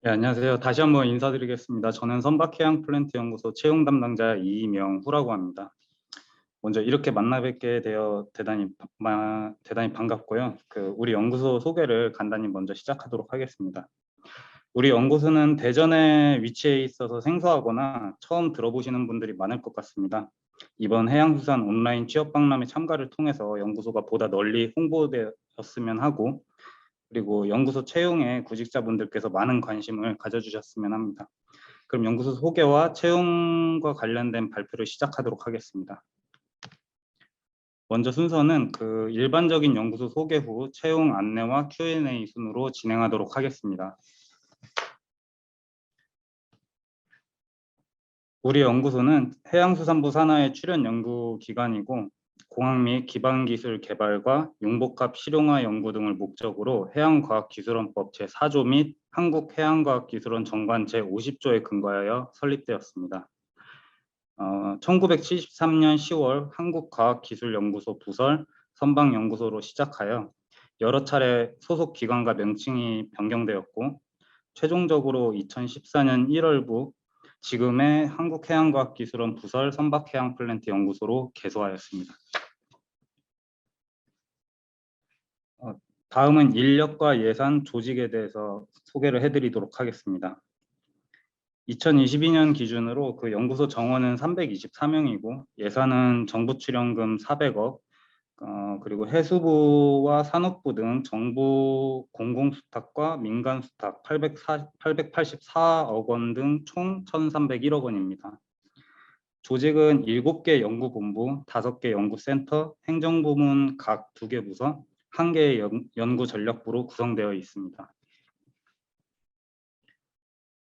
네, 안녕하세요. 다시 한번 인사드리겠습니다. 저는 선박해양플랜트연구소 채용 담당자 이명후라고 합니다. 먼저 이렇게 만나 뵙게 되어 대단히 반갑고요. 우리 연구소 소개를 간단히 먼저 시작하도록 하겠습니다. 우리 연구소는 대전에 위치해 있어서 생소하거나 처음 들어보시는 분들이 많을 것 같습니다. 이번 해양수산 온라인 취업박람회 참가를 통해서 연구소가 보다 널리 홍보되었으면 하고, 그리고 연구소 채용에 구직자분들께서 많은 관심을 가져주셨으면 합니다. 그럼 연구소 소개와 채용과 관련된 발표를 시작하도록 하겠습니다. 먼저 순서는 일반적인 연구소 소개 후 채용 안내와 Q&A 순으로 진행하도록 하겠습니다. 우리 연구소는 해양수산부 산하의 출연 연구기관이고, 공학 및 기반기술 개발과 융복합 실용화 연구 등을 목적으로 해양과학기술원법 제4조 및 한국해양과학기술원 정관 제50조에 근거하여 설립되었습니다. 1973년 10월 한국과학기술연구소 부설 선박연구소로 시작하여 여러 차례 소속 기관과 명칭이 변경되었고, 최종적으로 2014년 1월부 지금의 한국해양과학기술원 부설 선박해양플랜트연구소로 개소하였습니다. 다음은 인력과 예산, 조직에 대해서 소개를 해드리도록 하겠습니다. 2022년 기준으로 연구소 정원은 324명이고 예산은 정부 출연금 400억, 그리고 해수부와 산업부 등 정부 공공수탁과 민간수탁 884억 원 등 총 1,301억 원입니다. 조직은 7개 연구본부, 5개 연구센터, 행정부문 각 2개 부서, 1개의 연구전략부로 구성되어 있습니다.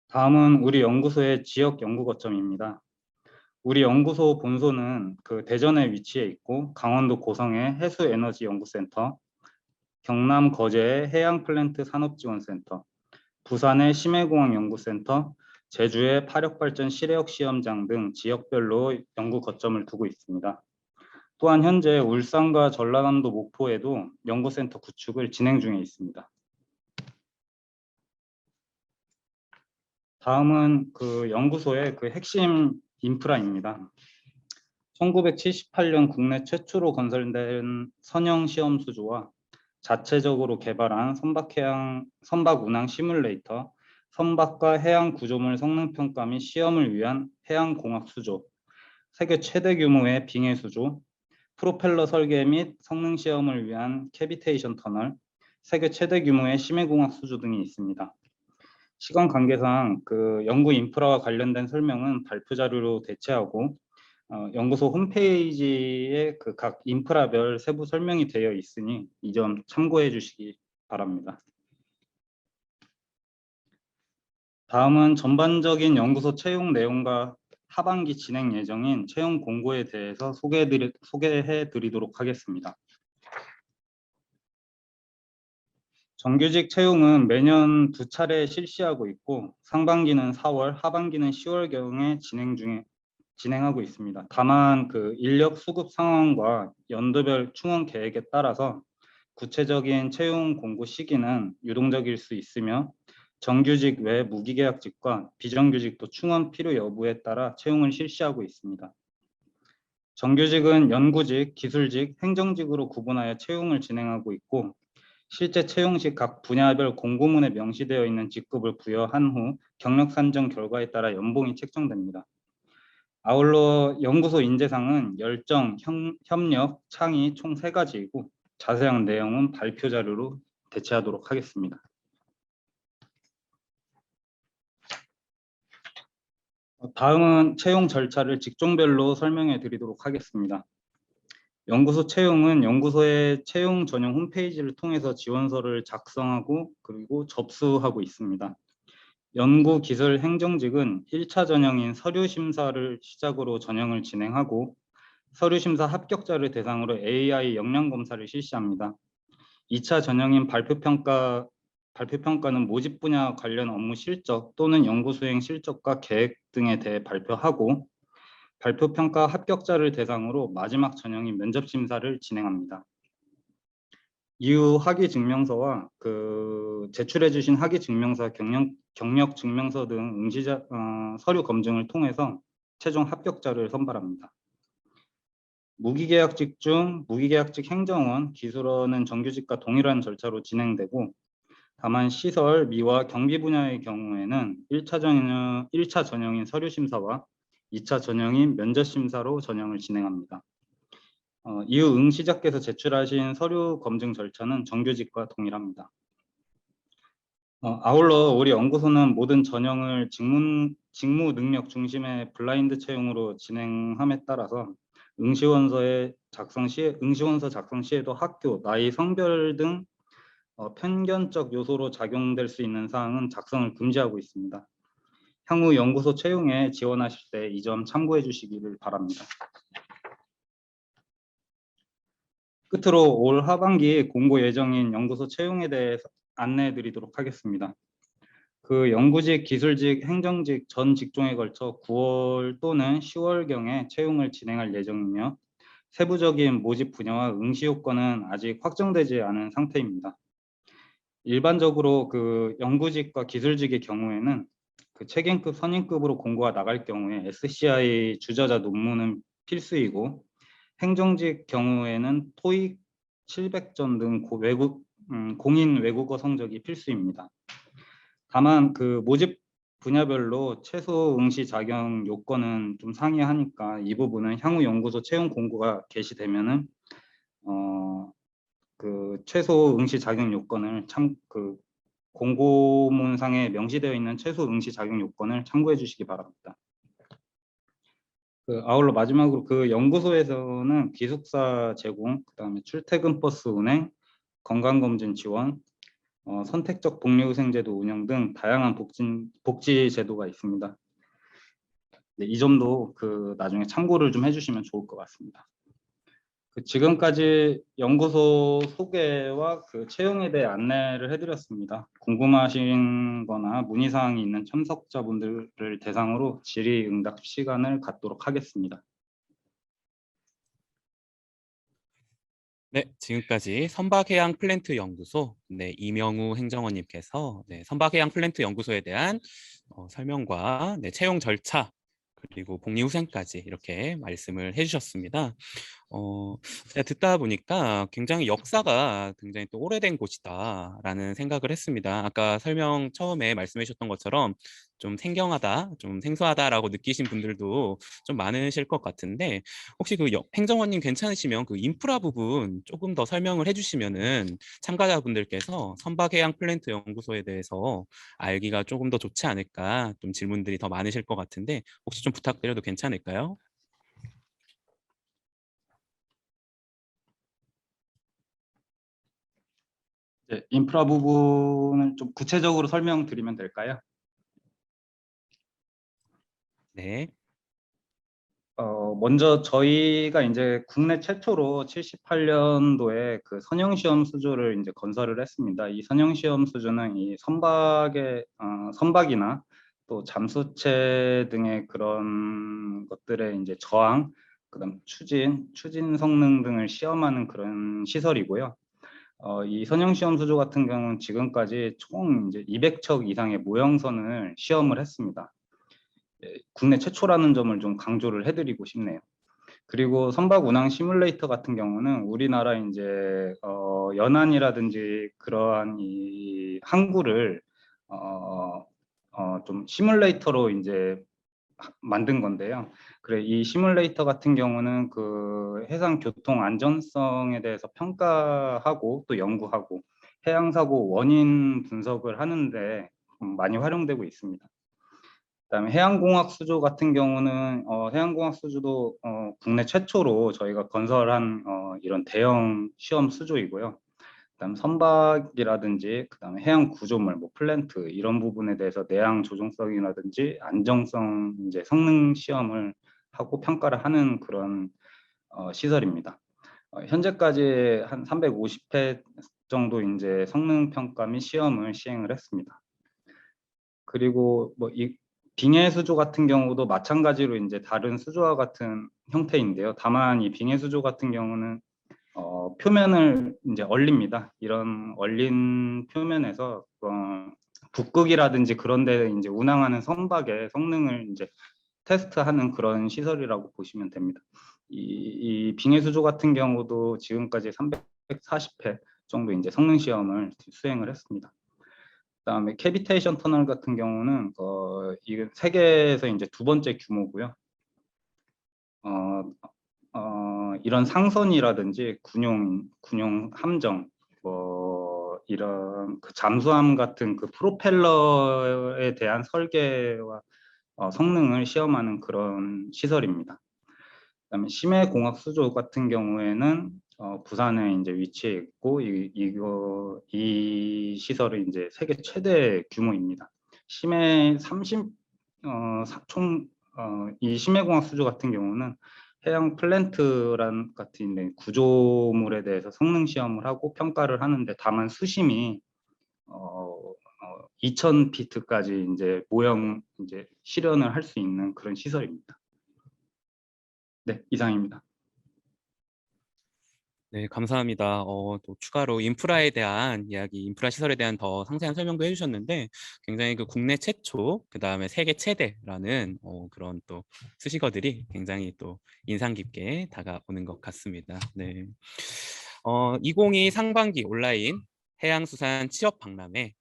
다음은 우리 연구소의 지역 연구 거점입니다. 우리 연구소 본소는 대전에 위치해 있고, 강원도 고성의 해수에너지연구센터, 경남 거제의 해양플랜트 산업지원센터, 부산의 심해공학연구센터, 제주의 파력발전 실외역 시험장 등 지역별로 연구 거점을 두고 있습니다. 또한 현재 울산과 전라남도 목포에도 연구센터 구축을 진행 중에 있습니다. 다음은 연구소의 핵심 인프라입니다. 1978년 국내 최초로 건설된 선형 시험 수조와 자체적으로 개발한 선박 운항 시뮬레이터, 선박과 해양 구조물 성능 평가 및 시험을 위한 해양공학 수조, 세계 최대 규모의 빙의 수조, 프로펠러 설계 및 성능 시험을 위한 캐비테이션 터널, 세계 최대 규모의 심해공학 수조 등이 있습니다. 시간 관계상 연구 인프라와 관련된 설명은 발표 자료로 대체하고, 연구소 홈페이지에 각 인프라별 세부 설명이 되어 있으니 이 점 참고해 주시기 바랍니다. 다음은 전반적인 연구소 채용 내용과 하반기 진행 예정인 채용 공고에 대해서 소개해 드리도록 하겠습니다. 정규직 채용은 매년 2차례 실시하고 있고, 상반기는 4월, 하반기는 10월경에 진행하고 있습니다. 다만 인력 수급 상황과 연도별 충원 계획에 따라서 구체적인 채용 공고 시기는 유동적일 수 있으며, 정규직 외 무기계약직과 비정규직도 충원 필요 여부에 따라 채용을 실시하고 있습니다. 정규직은 연구직, 기술직, 행정직으로 구분하여 채용을 진행하고 있고, 실제 채용 시 각 분야별 공고문에 명시되어 있는 직급을 부여한 후 경력 산정 결과에 따라 연봉이 책정됩니다. 아울러 연구소 인재상은 열정, 협력, 창의 총 3가지이고 자세한 내용은 발표 자료로 대체하도록 하겠습니다. 다음은 채용 절차를 직종별로 설명해 드리도록 하겠습니다. 연구소 채용은 연구소의 채용 전용 홈페이지를 통해서 지원서를 작성하고 그리고 접수하고 있습니다. 연구, 기술, 행정직은 1차 전형인 서류 심사를 시작으로 전형을 진행하고, 서류 심사 합격자를 대상으로 AI 역량 검사를 실시합니다. 2차 전형인 발표평가는 모집 분야 관련 업무 실적 또는 연구 수행 실적과 계획 등에 대해 발표하고, 발표평가 합격자를 대상으로 마지막 전형인 면접 심사를 진행합니다. 이후 학위 증명서와 그 제출해 주신 학위 증명서, 경력 증명서 등 서류 검증을 통해서 최종 합격자를 선발합니다. 무기계약직 중 무기계약직 행정원, 기술원은 정규직과 동일한 절차로 진행되고, 다만 시설, 미화, 경비 분야의 경우에는 1차 전형인 서류 심사와 2차 전형인 면접 심사로 전형을 진행합니다. 이후 응시자께서 제출하신 서류 검증 절차는 정규직과 동일합니다. 아울러 우리 연구소는 모든 전형을 직무 능력 중심의 블라인드 채용으로 진행함에 따라서 응시원서 작성 시에도 학교, 나이, 성별 등 편견적 요소로 작용될 수 있는 사항은 작성을 금지하고 있습니다. 향후 연구소 채용에 지원하실 때 이 점 참고해 주시기를 바랍니다. 끝으로 올 하반기 공고 예정인 연구소 채용에 대해서 안내해 드리도록 하겠습니다. 그 연구직, 기술직, 행정직 전 직종에 걸쳐 9월 또는 10월경에 채용을 진행할 예정이며, 세부적인 모집 분야와 응시 요건은 아직 확정되지 않은 상태입니다. 일반적으로 그 연구직과 기술직의 경우에는 그 책임급, 선임급으로 공고가 나갈 경우에 SCI 주저자 논문은 필수이고, 행정직 경우에는 토익 700점 등 공인 외국어 성적이 필수입니다. 다만 그 모집 분야별로 최소 응시 자격 요건은 좀 상이하니까 이 부분은 향후 연구소 채용 공고가 게시되면은 그 최소 응시 자격 요건을 공고문상에 명시되어 있는 최소 응시 자격 요건을 참고해 주시기 바랍니다. 아울러 마지막으로 그 연구소에서는 기숙사 제공, 그다음에 출퇴근 버스 운행, 건강검진 지원, 선택적 복리후생제도 운영 등 다양한 복지 제도가 있습니다. 네, 이 점도 그 나중에 참고를 좀 해주시면 좋을 것 같습니다. 지금까지 연구소 소개와 그 채용에 대해 안내를 해드렸습니다. 궁금하신 거나 문의사항이 있는 참석자분들을 대상으로 질의응답 시간을 갖도록 하겠습니다. 네, 지금까지 선박해양 플랜트 연구소 이명우 행정원님께서 선박해양 플랜트 연구소에 대한 설명과 채용 절차 그리고 복리후생까지 이렇게 말씀을 해주셨습니다. 제가 듣다 보니까 굉장히 역사가 굉장히 또 오래된 곳이다라는 생각을 했습니다. 아까 설명 처음에 말씀해 주셨던 것처럼 좀 생경하다, 좀 생소하다라고 느끼신 분들도 좀 많으실 것 같은데, 혹시 그 행정원님 괜찮으시면 그 인프라 부분 조금 더 설명을 해주시면은 참가자분들께서 선박해양 플랜트 연구소에 대해서 알기가 조금 더 좋지 않을까, 좀 질문들이 더 많으실 것 같은데 혹시 좀 부탁드려도 괜찮을까요? 네, 인프라 부분을 좀 구체적으로 설명드리면 될까요? 네. 먼저 저희가 이제 국내 최초로 78년도에 그 선형시험 수조를 이제 건설을 했습니다. 이 선형시험 수조는 이 선박이나 또 잠수체 등의 그런 것들의 이제 저항, 그다음 추진 성능 등을 시험하는 그런 시설이고요. 이 선형시험 수조 같은 경우는 지금까지 총 이제 200척 이상의 모형선을 시험을 했습니다. 국내 최초라는 점을 좀 강조를 해드리고 싶네요. 그리고 선박 운항 시뮬레이터 같은 경우는 우리나라 이제 연안이라든지 그러한 이 항구를 좀 시뮬레이터로 이제 만든 건데요. 그래 이 시뮬레이터 같은 경우는 그 해상 교통 안전성에 대해서 평가하고 또 연구하고 해양 사고 원인 분석을 하는데 많이 활용되고 있습니다. 그다음에 해양공학 수조 같은 경우는 해양공학 수조도 국내 최초로 저희가 건설한 이런 대형 시험 수조이고요. 그다음 선박이라든지 그다음에 해양 구조물, 뭐 플랜트 이런 부분에 대해서 내양 조종성이라든지 안정성 이제 성능 시험을 하고 평가를 하는 그런 시설입니다. 현재까지 한 350회 정도 이제 성능 평가 및 시험을 시행을 했습니다. 그리고 뭐 이 빙해 수조 같은 경우도 마찬가지로 이제 다른 수조와 같은 형태인데요. 다만 이 빙해 수조 같은 경우는 표면을 이제 얼립니다. 이런 얼린 표면에서 북극이라든지 그런 데 이제 운항하는 선박의 성능을 이제 테스트하는 그런 시설이라고 보시면 됩니다. 이 빙의 수조 같은 경우도 지금까지 340회 정도 이제 성능 시험을 수행을 했습니다. 그다음에 캐비테이션 터널 같은 경우는 이게 세계에서 이제 두 번째 규모고요. 이런 상선이라든지 군용 함정, 이런 그 잠수함 같은 그 프로펠러에 대한 설계와 성능을 시험하는 그런 시설입니다. 그다음에 심해공학 수조 같은 경우에는 부산에 이제 위치해 있고 이 시설은 이제 세계 최대 규모입니다. 심해 30 총 이 심해공학 수조 같은 경우는 해양 플랜트란 같은 이제 구조물에 대해서 성능 시험을 하고 평가를 하는데 다만 수심이 2000피트까지 이제 모형 이제 실현을 할 수 있는 그런 시설입니다. 네, 이상입니다. 네, 감사합니다. 또 추가로 인프라에 대한 이야기, 인프라 시설에 대한 더 상세한 설명도 해주셨는데 굉장히 그 국내 최초, 그 다음에 세계 최대라는 그런 또 수식어들이 굉장히 또 인상 깊게 다가오는 것 같습니다. 네. 2022 상반기 온라인 해양수산 취업 박람회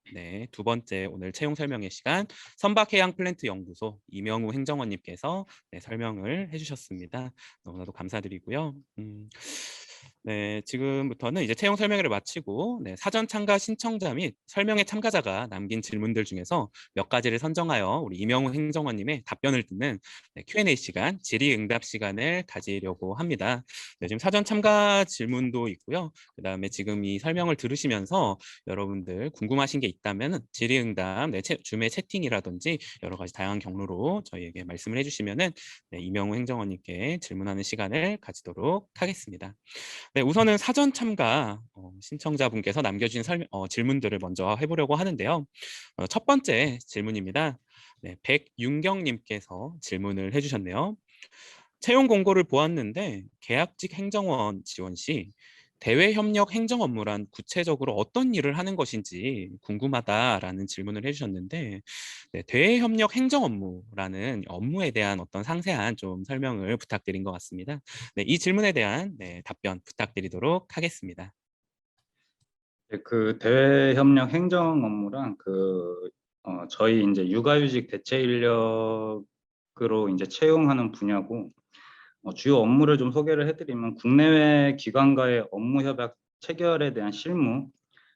두 번째 오늘 채용 설명의 시간 선박해양 플랜트 연구소 이명우 행정원님께서 설명을 해주셨습니다. 너무나도 감사드리고요. 네, 지금부터는 이제 채용 설명회를 마치고 사전 참가 신청자 및 설명회 참가자가 남긴 질문들 중에서 몇 가지를 선정하여 우리 이명우 행정원님의 답변을 듣는 Q&A 시간, 질의응답 시간을 가지려고 합니다. 지금 사전 참가 질문도 있고요. 그다음에 지금 이 설명을 들으시면서 여러분들 궁금하신 게 있다면 질의응답, 줌의 채팅이라든지 여러 가지 다양한 경로로 저희에게 말씀을 해주시면은 이명우 행정원님께 질문하는 시간을 가지도록 하겠습니다. 네, 우선은 사전 참가 신청자분께서 남겨주신 질문들을 먼저 해보려고 하는데요. 첫 번째 질문입니다. 네, 백윤경님께서 질문을 해주셨네요. 채용 공고를 보았는데 계약직 행정원 지원 시 대외협력 행정 업무란 구체적으로 어떤 일을 하는 것인지 궁금하다라는 질문을 해주셨는데 대외협력 행정 업무라는 업무에 대한 어떤 상세한 좀 설명을 부탁드린 것 같습니다. 이 질문에 대한 답변 부탁드리도록 하겠습니다. 네, 그 대외협력 행정 업무랑 저희 이제 육아휴직 대체 인력으로 이제 채용하는 분야고 주요 업무를 좀 소개를 해드리면 국내외 기관과의 업무 협약 체결에 대한 실무,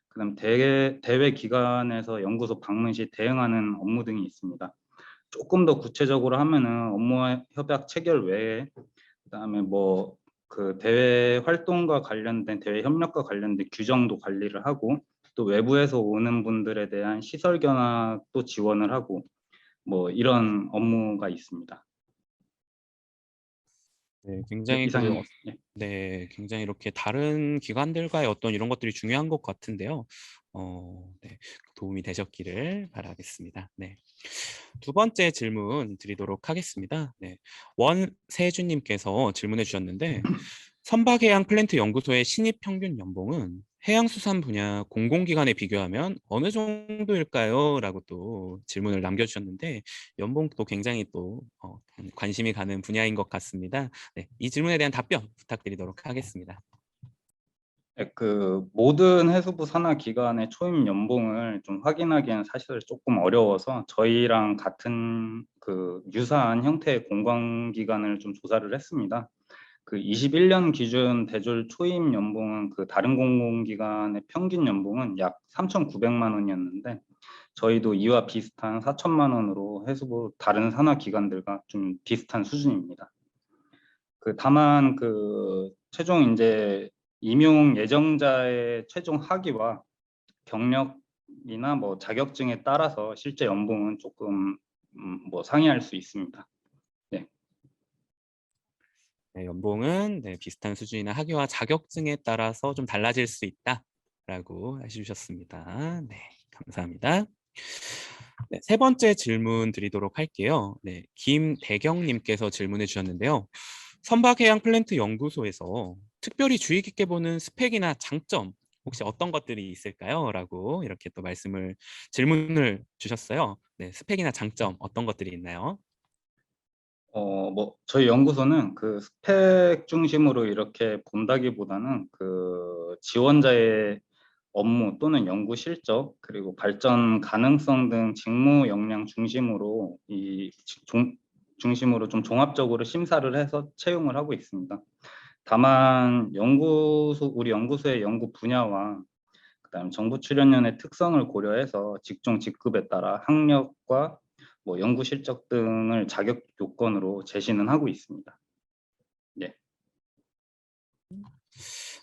그다음 대외 기관에서 연구소 방문 시 대응하는 업무 등이 있습니다. 조금 더 구체적으로 하면은 업무 협약 체결 외에 그다음에 그 대외 활동과 관련된 대외 협력과 관련된 규정도 관리를 하고 또 외부에서 오는 분들에 대한 시설 견학도 지원을 하고 이런 업무가 있습니다. 네, 네, 굉장히 이상입니다. 네. 굉장히 이렇게 다른 기관들과의 어떤 이런 것들이 중요한 것 같은데요. 도움이 되셨기를 바라겠습니다. 네. 두 번째 질문 드리도록 하겠습니다. 네. 원세주님께서 질문해 주셨는데 선박해양 플랜트 연구소의 신입 평균 연봉은 해양수산 분야 공공기관에 비교하면 어느 정도일까요? 라고 또 질문을 남겨주셨는데 연봉도 굉장히 또 관심이 가는 분야인 것 같습니다. 네, 이 질문에 대한 답변 부탁드리도록 하겠습니다. 네, 그 모든 해수부 산하 기관의 초임 연봉을 좀 확인하기에는 사실 조금 어려워서 저희랑 같은 그 유사한 형태의 공공기관을 좀 조사를 했습니다. 그 21년 기준 대졸 초임 연봉은 그 다른 공공기관의 평균 연봉은 약 3,900만 원이었는데 저희도 이와 비슷한 4천만 원으로 해수부 다른 산하 기관들과 좀 비슷한 수준입니다. 다만 최종 이제 임용 예정자의 최종 학위와 경력이나 자격증에 따라서 실제 연봉은 조금 상이할 수 있습니다. 네. 네, 연봉은 비슷한 수준이나 학위와 자격증에 따라서 좀 달라질 수 있다라고 해주셨습니다. 네, 감사합니다. 네, 세 번째 질문 드리도록 할게요. 김대경님께서 질문해 주셨는데요. 선박해양 플랜트 연구소에서 특별히 주의 깊게 보는 스펙이나 장점 혹시 어떤 것들이 있을까요? 라고 이렇게 또 질문을 주셨어요. 네, 스펙이나 장점 어떤 것들이 있나요? 뭐 저희 연구소는 그 스펙 중심으로 이렇게 본다기보다는 그 지원자의 업무 또는 연구 실적 그리고 발전 가능성 등 직무 역량 중심으로 중심으로 좀 종합적으로 심사를 해서 채용을 하고 있습니다. 다만 우리 연구소의 연구 분야와 그다음 정부 출연연의 특성을 고려해서 직종 직급에 따라 학력과 뭐 연구 실적 등을 자격 요건으로 제시는 하고 있습니다. 예.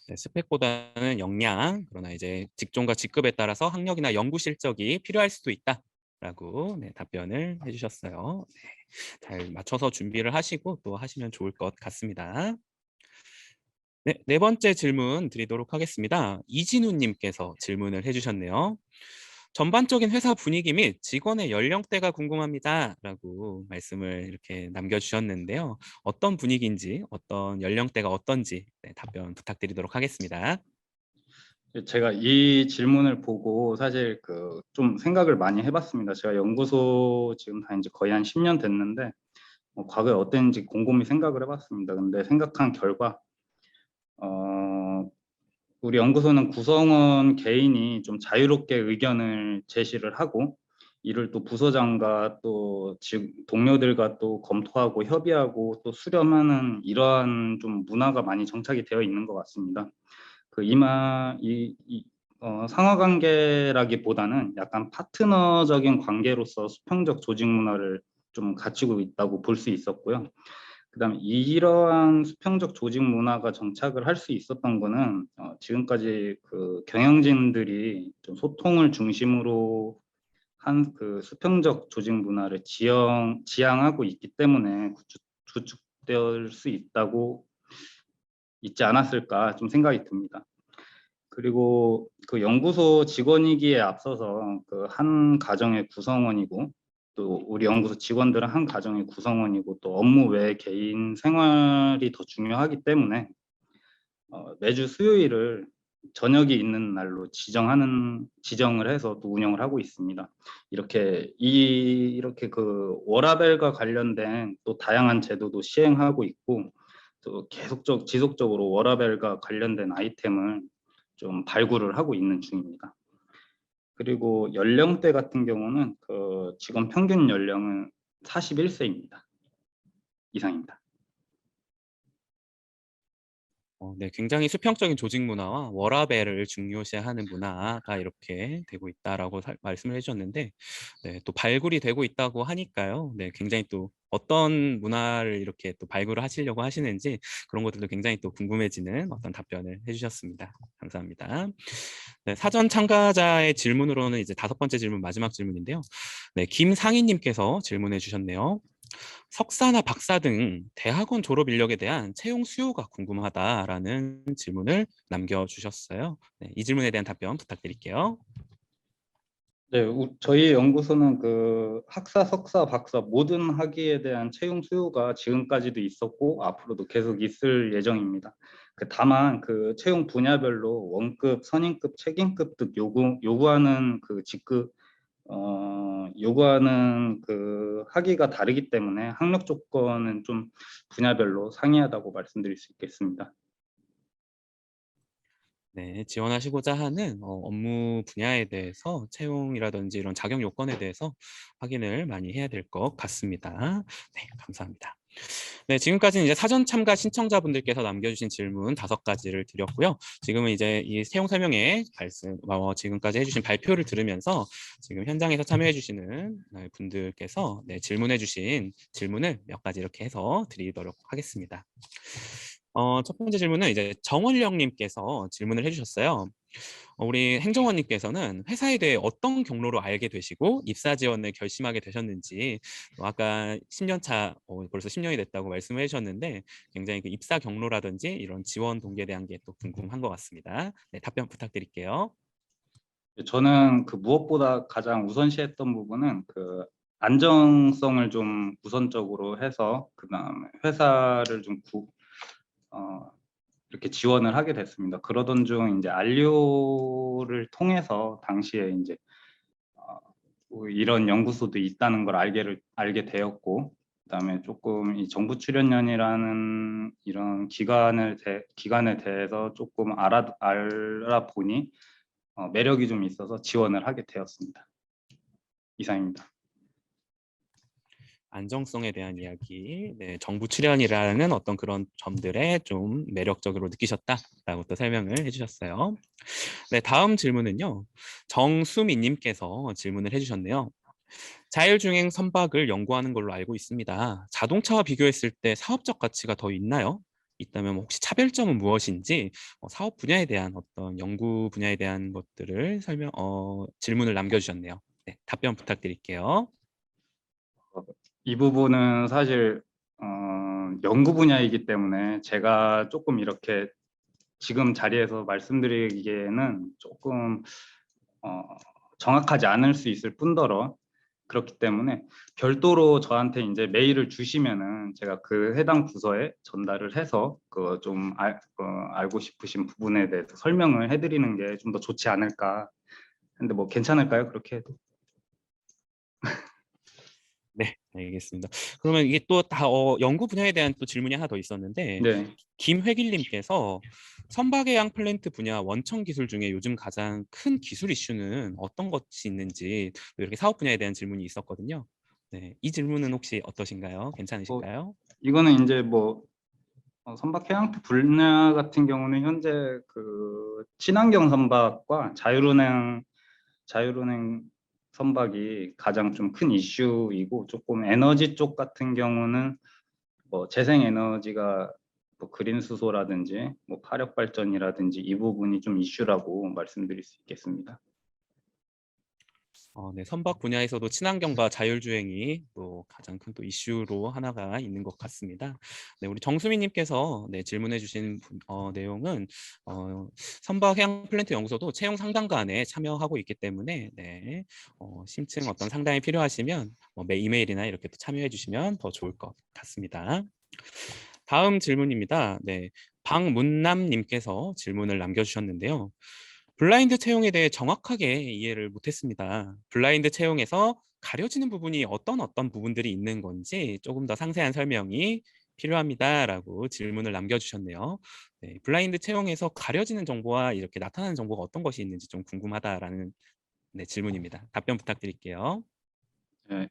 네, 스펙보다는 역량, 그러나 이제 직종과 직급에 따라서 학력이나 연구 실적이 필요할 수도 있다라고 네, 답변을 해주셨어요. 네, 잘 맞춰서 준비를 하시고 또 하시면 좋을 것 같습니다. 네, 네 번째 질문 드리도록 하겠습니다. 이진우님께서 질문을 해주셨네요. 전반적인 회사 분위기 및 직원의 연령대가 궁금합니다라고 말씀을 이렇게 남겨주셨는데요. 어떤 분위기인지, 어떤 연령대가 어떤지 네, 답변 부탁드리도록 하겠습니다. 제가 이 질문을 보고 사실 그 좀 생각을 많이 해봤습니다. 제가 연구소 지금 다닌 지 거의 한 10년 됐는데 과거에 어땠는지 곰곰이 생각을 해봤습니다. 근데 생각한 결과 우리 연구소는 구성원 개인이 좀 자유롭게 의견을 제시를 하고 이를 또 부서장과 또 동료들과 또 검토하고 협의하고 또 수렴하는 이러한 좀 문화가 많이 정착이 되어 있는 것 같습니다. 그 상하 관계라기보다는 약간 파트너적인 관계로서 수평적 조직 문화를 좀 갖추고 있다고 볼 수 있었고요. 그다음에 이러한 수평적 조직 문화가 정착을 할 수 있었던 거는 지금까지 그 경영진들이 좀 소통을 중심으로 한 그 수평적 조직 문화를 지향하고 있기 때문에 구축될 수 있지 않았을까 좀 생각이 듭니다. 그리고 그 연구소 직원이기에 앞서서 그 한 가정의 구성원이고 또 우리 연구소 직원들은 한 가정의 구성원이고 또 업무 외 개인 생활이 더 중요하기 때문에 매주 수요일을 저녁이 있는 날로 지정을 해서 또 운영을 하고 있습니다. 이렇게 그 워라밸과 관련된 또 다양한 제도도 시행하고 있고 또 지속적으로 워라밸과 관련된 아이템을 좀 발굴을 하고 있는 중입니다. 그리고 연령대 같은 경우는 그 직원 평균 연령은 41세입니다. 이상입니다. 네, 굉장히 수평적인 조직 문화와 워라밸을 중요시하는 문화가 이렇게 되고 있다라고 말씀을 해주셨는데, 네, 또 발굴이 되고 있다고 하니까요. 네, 굉장히 또 어떤 문화를 이렇게 또 발굴을 하시려고 하시는지 그런 것들도 굉장히 또 궁금해지는 어떤 답변을 해주셨습니다. 감사합니다. 네, 사전 참가자의 질문으로는 이제 다섯 번째 질문, 마지막 질문인데요. 네, 김상희님께서 질문해 주셨네요. 석사나 박사 등 대학원 졸업 인력에 대한 채용 수요가 궁금하다라는 질문을 남겨주셨어요. 네, 이 질문에 대한 답변 부탁드릴게요. 네, 저희 연구소는 그 학사, 석사, 박사 모든 학위에 대한 채용 수요가 지금까지도 있었고 앞으로도 계속 있을 예정입니다. 다만 그 채용 분야별로 원급, 선임급, 책임급 등 요구하는 그 직급 요구하는 그 학위가 다르기 때문에 학력 조건은 좀 분야별로 상이하다고 말씀드릴 수 있겠습니다. 네, 지원하시고자 하는 업무 분야에 대해서 채용이라든지 이런 자격 요건에 대해서 확인을 많이 해야 될 것 같습니다. 네, 감사합니다. 네, 지금까지는 이제 사전 참가 신청자분들께서 남겨주신 질문 다섯 가지를 드렸고요. 지금은 이제 이 채용 설명회 지금까지 해주신 발표를 들으면서 지금 현장에서 참여해주시는 분들께서 네, 질문해주신 질문을 몇 가지 이렇게 해서 드리도록 하겠습니다. 첫 번째 질문은 이제 정원령님께서 질문을 해주셨어요. 우리 행정원님께서는 회사에 대해 어떤 경로로 알게 되시고 입사 지원을 결심하게 되셨는지 아까 10년 차 벌써 10년이 됐다고 말씀을 해주셨는데 굉장히 그 입사 경로라든지 이런 지원 동기에 대한 게 또 궁금한 것 같습니다. 네, 답변 부탁드릴게요. 저는 그 무엇보다 가장 우선시했던 부분은 그 안정성을 좀 우선적으로 해서 그다음에 회사를 좀 어, 이렇게 지원을 하게 됐습니다. 그러던 중 이제 알리오를 통해서 당시에 이제 뭐 이런 연구소도 있다는 걸 알게 되었고, 그다음에 조금 이 정부 출연연이라는 이런 기관에 대해서 조금 알아보니 매력이 좀 있어서 지원을 하게 되었습니다. 이상입니다. 안정성에 대한 이야기, 네, 정부 출연이라는 어떤 그런 점들에 좀 매력적으로 느끼셨다라고 또 설명을 해주셨어요. 네, 다음 질문은요. 정수미님께서 질문을 해주셨네요. 자율주행 선박을 연구하는 걸로 알고 있습니다. 자동차와 비교했을 때 사업적 가치가 더 있나요? 있다면 혹시 차별점은 무엇인지 사업 분야에 대한 어떤 연구 분야에 대한 것들을 질문을 남겨주셨네요. 네, 답변 부탁드릴게요. 이 부분은 사실 연구 분야이기 때문에 제가 조금 이렇게 지금 자리에서 말씀드리기에는 조금 정확하지 않을 수 있을 뿐더러, 그렇기 때문에 별도로 저한테 이제 메일을 주시면은 제가 그 해당 부서에 전달을 해서 그 좀 알고 싶으신 부분에 대해서 설명을 해드리는 게 좀 더 좋지 않을까. 근데 뭐 괜찮을까요? 그렇게 해도? 네, 알겠습니다. 그러면 이게 또 연구 분야에 대한 또 질문이 하나 더 있었는데 네. 김회길님께서 선박해양 플랜트 분야 원천 기술 중에 요즘 가장 큰 기술 이슈는 어떤 것이 있는지 이렇게 사업 분야에 대한 질문이 있었거든요. 네, 이 질문은 혹시 어떠신가요? 뭐 괜찮으실까요? 이거는 이제 뭐 선박 해양투 분야 같은 경우는 현재 그 친환경 선박과 자율운행 선박이 가장 좀 큰 이슈이고, 조금 에너지 쪽 같은 경우는 뭐 재생 에너지가 뭐 그린 수소라든지 뭐 화력 발전이라든지 이 부분이 좀 이슈라고 말씀드릴 수 있겠습니다. 네, 선박 분야에서도 친환경과 자율주행이 또 가장 큰 또 이슈로 하나가 있는 것 같습니다. 네, 우리 정수민님께서 네, 질문해주신 내용은 선박 해양 플랜트 연구소도 채용 상담관에 참여하고 있기 때문에 네, 심층 어떤 상담이 필요하시면 이메일이나 이렇게 또 참여해주시면 더 좋을 것 같습니다. 다음 질문입니다. 네, 박문남님께서 질문을 남겨주셨는데요. 블라인드 채용에 대해 정확하게 이해를 못했습니다. 블라인드 채용에서 가려지는 부분이 어떤 부분들이 있는 건지 조금 더 상세한 설명이 필요합니다라고 질문을 남겨주셨네요. 네, 블라인드 채용에서 가려지는 정보와 이렇게 나타나는 정보가 어떤 것이 있는지 좀 궁금하다라는 네, 질문입니다. 답변 부탁드릴게요.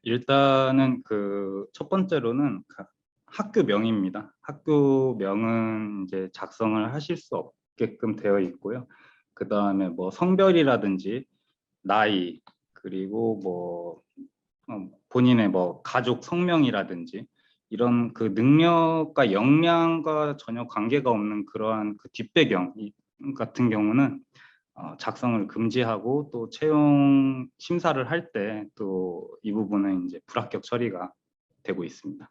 일단은 그 첫 번째로는 학교명입니다. 학교명은 이제 작성을 하실 수 없게끔 되어 있고요. 그 다음에 뭐 성별이라든지 나이, 그리고 뭐 본인의 뭐 가족 성명이라든지 이런 그 능력과 역량과 전혀 관계가 없는 그러한 그 뒷배경 같은 경우는 작성을 금지하고, 또 채용 심사를 할 때 또 이 부분은 이제 불합격 처리가 되고 있습니다.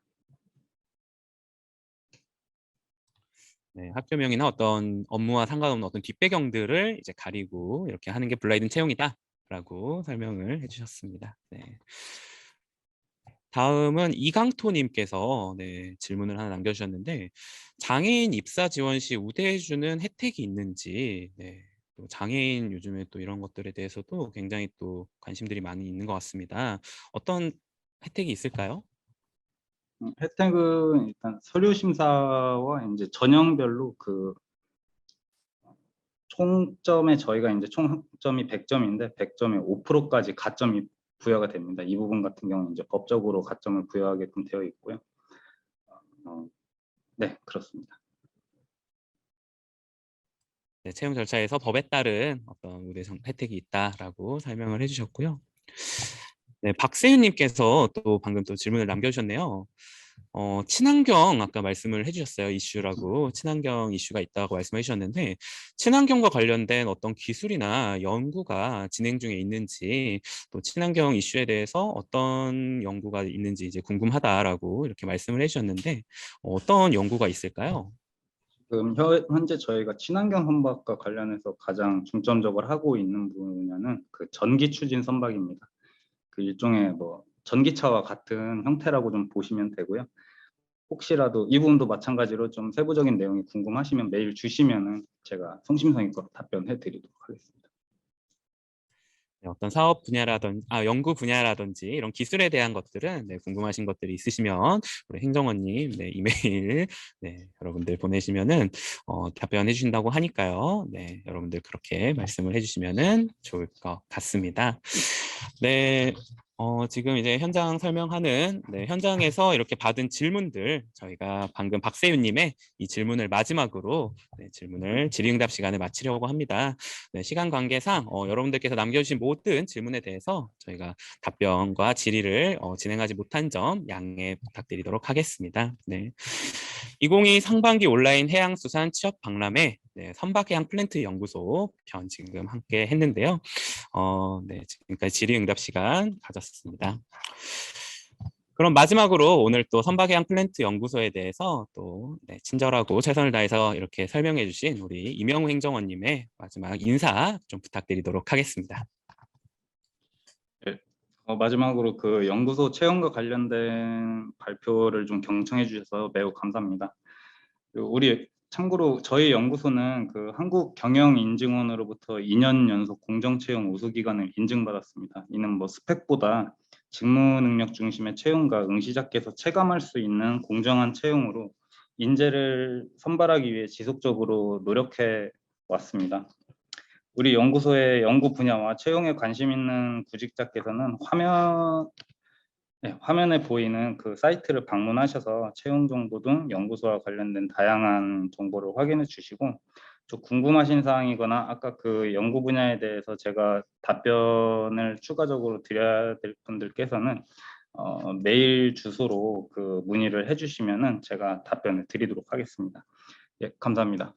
네, 학교명이나 어떤 업무와 상관없는 어떤 뒷배경들을 이제 가리고 이렇게 하는 게 블라인드 채용이다라고 설명을 해주셨습니다. 네. 다음은 이강토님께서 네, 질문을 하나 남겨주셨는데 장애인 입사 지원 시 우대해주는 혜택이 있는지 네, 또 장애인 요즘에 또 이런 것들에 대해서도 굉장히 또 관심들이 많이 있는 것 같습니다. 어떤 혜택이 있을까요? 혜택은 일단 서류 심사와 이제 전형별로 그 총점에 저희가 이제 총 학점이 100점인데 100점에 5%까지 가점이 부여가 됩니다. 이 부분 같은 경우는 이제 법적으로 가점을 부여하게끔 되어 있고요. 네, 그렇습니다. 네, 채용 절차에서 법에 따른 어떤 우대 혜택이 있다라고 설명을 해주셨고요. 네, 박세윤님께서 또 방금 또 질문을 남겨주셨네요. 친환경 아까 말씀을 해주셨어요. 이슈라고 친환경 이슈가 있다고 말씀해 주셨는데 친환경과 관련된 어떤 기술이나 연구가 진행 중에 있는지 또 친환경 이슈에 대해서 어떤 연구가 있는지 이제 궁금하다라고 이렇게 말씀을 해주셨는데 어떤 연구가 있을까요? 지금 현재 저희가 친환경 선박과 관련해서 가장 중점적으로 하고 있는 분야는 그 전기 추진 선박입니다. 그 일종의 뭐 전기차와 같은 형태라고 좀 보시면 되고요. 혹시라도 이 부분도 마찬가지로 좀 세부적인 내용이 궁금하시면 메일 주시면은 제가 성심성의껏 답변해 드리도록 하겠습니다. 네, 어떤 사업 분야라든지 연구 분야라든지 이런 기술에 대한 것들은 네, 궁금하신 것들이 있으시면 우리 행정원님 네, 이메일 네, 여러분들 보내시면은 답변해 주신다고 하니까요. 네, 여러분들 그렇게 말씀을 해주시면은 좋을 것 같습니다. 네. 지금 이제 현장 설명하는 네, 현장에서 이렇게 받은 질문들 저희가 방금 박세윤님의 이 질문을 마지막으로 네, 질문을 질의응답 시간을 마치려고 합니다. 네, 시간 관계상 여러분들께서 남겨주신 모든 질문에 대해서 저희가 답변과 질의를 진행하지 못한 점 양해 부탁드리도록 하겠습니다. 네. 2022 상반기 온라인 해양수산 취업 박람회 네, 선박해양 플랜트 연구소 편 지금 함께 했는데요. 네, 지금까지 질의응답 시간 가졌습니다. 그럼 마지막으로 오늘 또 선박해양 플랜트 연구소에 대해서 또 네, 친절하고 최선을 다해서 이렇게 설명해 주신 우리 이명우 행정원님의 마지막 인사 좀 부탁드리도록 하겠습니다. 네. 마지막으로 그 연구소 채용과 관련된 발표를 좀 경청해 주셔서 매우 감사합니다. 우리 참고로 저희 연구소는 그 한국경영인증원으로부터 2년 연속 공정채용 우수기관을 인증받았습니다. 이는 뭐 스펙보다 직무 능력 중심의 채용과 응시자께서 체감할 수 있는 공정한 채용으로 인재를 선발하기 위해 지속적으로 노력해 왔습니다. 우리 연구소의 연구 분야와 채용에 관심 있는 구직자께서는 화면에 보이는 그 사이트를 방문하셔서 채용 정보 등 연구소와 관련된 다양한 정보를 확인해 주시고, 또 궁금하신 사항이거나 아까 그 연구 분야에 대해서 제가 답변을 추가적으로 드려야 될 분들께서는 메일 주소로 그 문의를 해주시면은 제가 답변을 드리도록 하겠습니다. 예, 감사합니다.